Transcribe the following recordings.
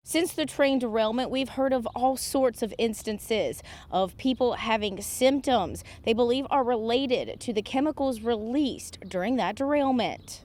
Since the train derailment, we've heard of all sorts of instances of people having symptoms they believe are related to the chemicals released during that derailment.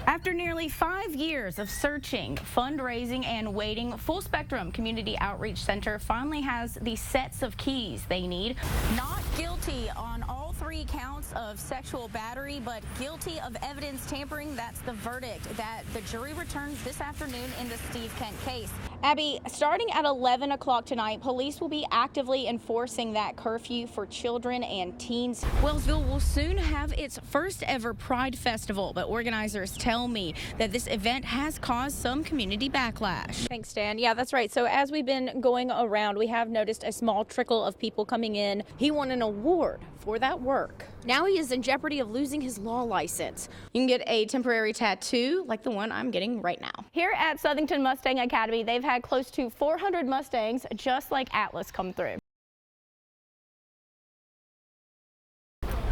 After nearly 5 years of searching, fundraising, and waiting, Full Spectrum Community Outreach Center finally has the sets of keys they need. Not guilty on all 3 counts of sexual battery, but guilty of evidence tampering. That's the verdict that the jury returns this afternoon in the Steve Kent case. Abby, starting at 11 o'clock tonight, police will be actively enforcing that curfew for children and teens. Wellsville will soon have its first ever Pride Festival, but organizers tell me that this event has caused some community backlash. Thanks, Dan. Yeah, that's right. So as we've been going around, we have noticed a small trickle of people coming in. He won an award for that work. Now he is in jeopardy of losing his law license. You can get a temporary tattoo like the one I'm getting right now. Here at Southington Mustang Academy, they've had close to 400 Mustangs just like Atlas come through.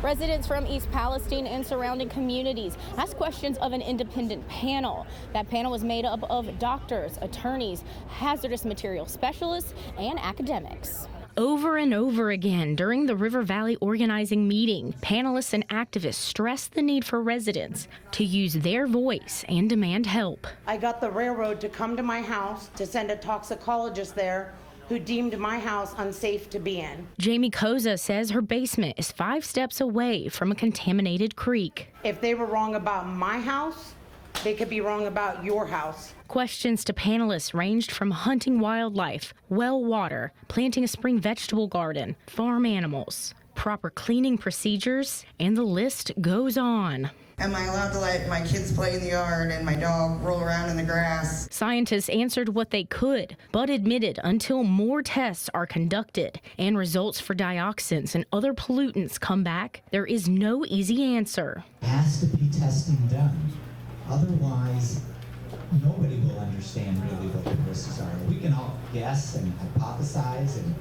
Residents from East Palestine and surrounding communities asked questions of an independent panel. That panel was made up of doctors, attorneys, hazardous material specialists, and academics. Over and over again during the River Valley organizing meeting, panelists and activists stressed the need for residents to use their voice and demand help. I got the railroad to come to my house to send a toxicologist there who deemed my house unsafe to be in. Jamie Koza says her basement is 5 steps away from a contaminated creek. If they were wrong about my house, they could be wrong about your house. Questions to panelists ranged from hunting wildlife, well water, planting a spring vegetable garden, farm animals, proper cleaning procedures, and the list goes on. Am I allowed to let my kids play in the yard and my dog roll around in the grass? Scientists answered what they could, but admitted until more tests are conducted and results for dioxins and other pollutants come back, there is no easy answer. There has to be testing done. Otherwise, nobody will understand really what the risks are. We can all guess and hypothesize, and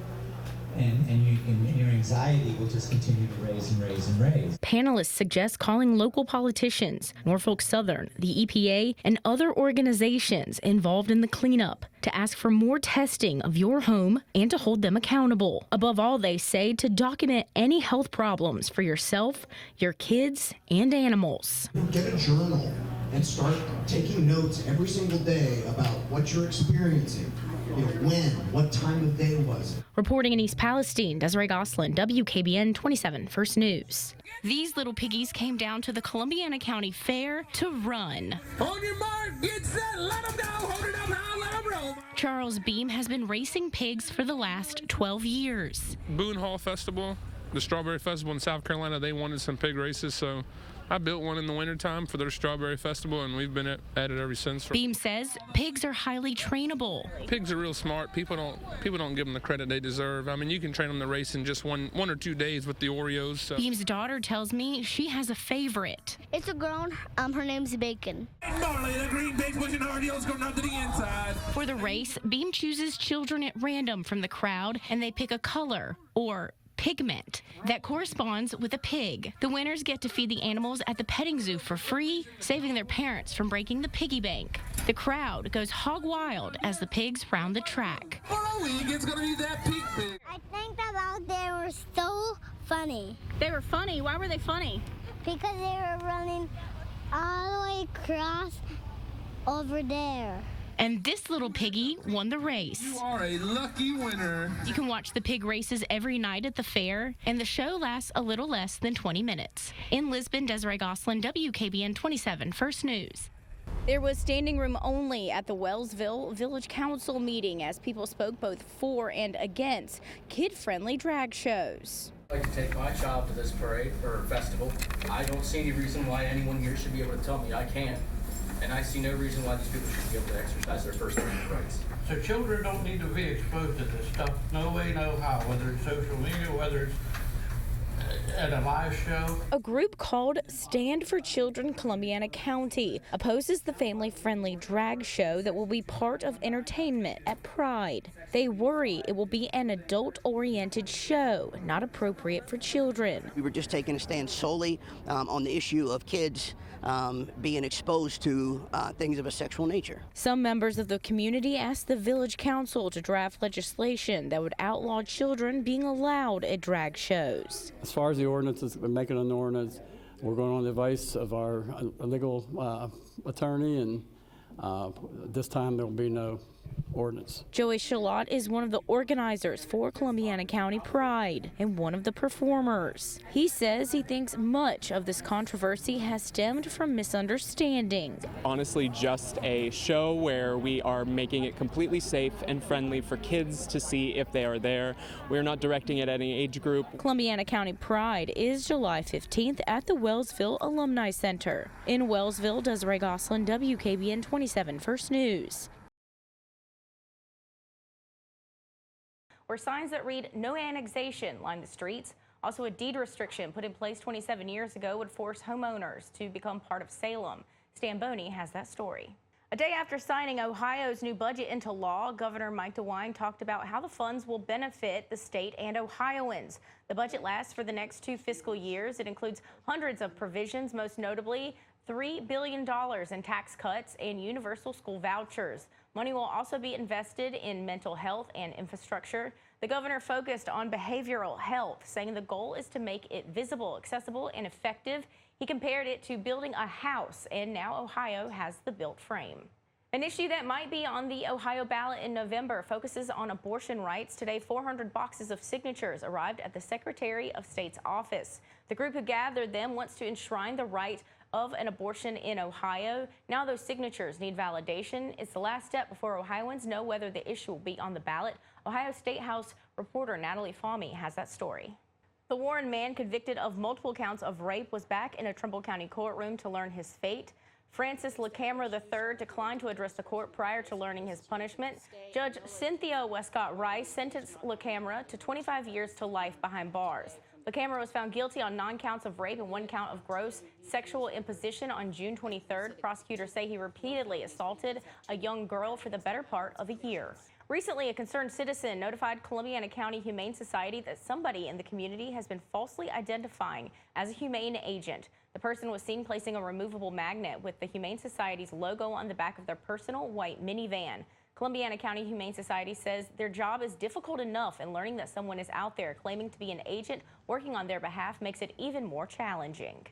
your anxiety will just continue to raise and raise and raise. Panelists suggest calling local politicians, Norfolk Southern, the EPA, and other organizations involved in the cleanup to ask for more testing of your home and to hold them accountable. Above all, they say to document any health problems for yourself, your kids, and animals. Get a journal and start taking notes every single day about what you're experiencing. You know, when, what time of day was it? Reporting in East Palestine, Desirae Gostlin, WKBN 27 First News. These little piggies came down to the Columbiana County Fair to run. On your mark, get set, let them go, hold it up high, let them roll. Charles Beam has been racing pigs for the last 12 years. Boone Hall Festival, the Strawberry Festival in South Carolina, they wanted some pig races, so I built one in the wintertime for their Strawberry Festival, and we've been at it ever since. Beam says pigs are highly trainable. Pigs are real smart. People don't give them the credit they deserve. I mean, you can train them to race in just one or 2 days with the Oreos. So. Beam's daughter tells me she has a favorite. It's a girl. Her name's Bacon. Marley, the green big pushing RDO's going up to the inside. For the race, Beam chooses children at random from the crowd, and they pick a color or pigment that corresponds with a pig. The winners get to feed the animals at the petting zoo for free, saving their parents from breaking the piggy bank. The crowd goes hog wild as the pigs round the track. For a week, it's going to be that pig pig. I think that they were so funny. They were funny? Why were they funny? Because they were running all the way across over there. And this little piggy won the race. You are a lucky winner. You can watch the pig races every night at the fair, and the show lasts a little less than 20 minutes. In Lisbon, Desirae Gostlin, WKBN 27 First News. There was standing room only at the Wellsville Village Council meeting as people spoke both for and against kid-friendly drag shows. I'd like to take my child to this parade or festival. I don't see any reason why anyone here should be able to tell me I can't. And I see no reason why these people should be able to exercise their First Amendment rights. So children don't need to be exposed to this stuff, no way, no how, whether it's social media, whether it's At a live show. A group called Stand for Children Columbiana County opposes the family-friendly drag show that will be part of entertainment at Pride. They worry it will be an adult-oriented show, not appropriate for children. We were just taking a stand solely on the issue of kids being exposed to things of a sexual nature. Some members of the community asked the village council to draft legislation that would outlaw children being allowed at drag shows. As far as the ordinances, we're making an ordinance. We're going on the advice of our legal attorney, and this time there will be no ordinance. Joey Shalott is one of the organizers for Columbiana County Pride and one of the performers. He says he thinks much of this controversy has stemmed from misunderstanding. Honestly, just a show where we are making it completely safe and friendly for kids to see if they are there. We're not directing it at any age group. Columbiana County Pride is July 15th at the Wellsville Alumni Center. In Wellsville, Desirae Gostlin, WKBN 27 First News. Where signs that read "No annexation" line the streets. Also, a deed restriction put in place 27 years ago would force homeowners to become part of Salem. Stan Boney has that story. A day after signing Ohio's new budget into law, Governor Mike DeWine talked about how the funds will benefit the state and Ohioans. The budget lasts for the next 2 fiscal years. It includes hundreds of provisions, most notably $3 billion in tax cuts and universal school vouchers. Money will also be invested in mental health and infrastructure. The governor focused on behavioral health, saying the goal is to make it visible, accessible, and effective. He compared it to building a house, and now Ohio has the built frame. An issue that might be on the Ohio ballot in November focuses on abortion rights. Today, 400 boxes of signatures arrived at the Secretary of State's office. The group who gathered them wants to enshrine the right of an abortion in Ohio. Now those signatures need validation. It's the last step before Ohioans know whether the issue will be on the ballot. Ohio State House reporter Natalie Fahmy has that story. The Warren man convicted of multiple counts of rape was back in a Trimble County courtroom to learn his fate. Francis LaCamera III declined to address the court prior to learning his punishment. Judge Cynthia Westcott Rice sentenced LaCamera to 25 years to life behind bars. LaCamera was found guilty on 9 counts of rape and 1 count of gross sexual imposition on June 23rd. Prosecutors say he repeatedly assaulted a young girl for the better part of a year. Recently, a concerned citizen notified Columbiana County Humane Society that somebody in the community has been falsely identifying as a humane agent. The person was seen placing a removable magnet with the Humane Society's logo on the back of their personal white minivan. Columbiana County Humane Society says their job is difficult enough, and learning that someone is out there claiming to be an agent working on their behalf makes it even more challenging.